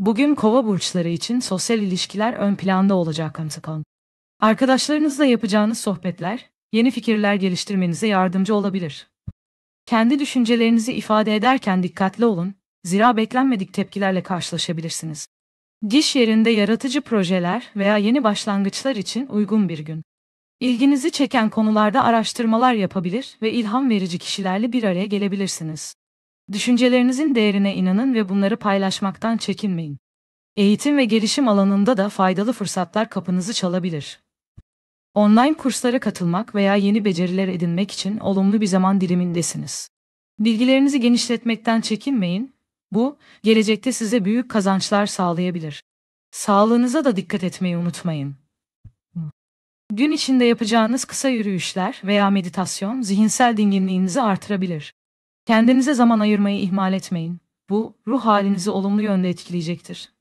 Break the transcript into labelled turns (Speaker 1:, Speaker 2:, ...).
Speaker 1: Bugün Kova burçları için sosyal ilişkiler ön planda olacak. Arkadaşlarınızla yapacağınız sohbetler, yeni fikirler geliştirmenize yardımcı olabilir. Kendi düşüncelerinizi ifade ederken dikkatli olun, zira beklenmedik tepkilerle karşılaşabilirsiniz. İş yerinde yaratıcı projeler veya yeni başlangıçlar için uygun bir gün. İlginizi çeken konularda araştırmalar yapabilir ve ilham verici kişilerle bir araya gelebilirsiniz. Düşüncelerinizin değerine inanın ve bunları paylaşmaktan çekinmeyin. Eğitim ve gelişim alanında da faydalı fırsatlar kapınızı çalabilir. Online kurslara katılmak veya yeni beceriler edinmek için olumlu bir zaman dilimindesiniz. Bilgilerinizi genişletmekten çekinmeyin. Bu, gelecekte size büyük kazançlar sağlayabilir. Sağlığınıza da dikkat etmeyi unutmayın. Gün içinde yapacağınız kısa yürüyüşler veya meditasyon zihinsel dinginliğinizi artırabilir. Kendinize zaman ayırmayı ihmal etmeyin. Bu, ruh halinizi olumlu yönde etkileyecektir.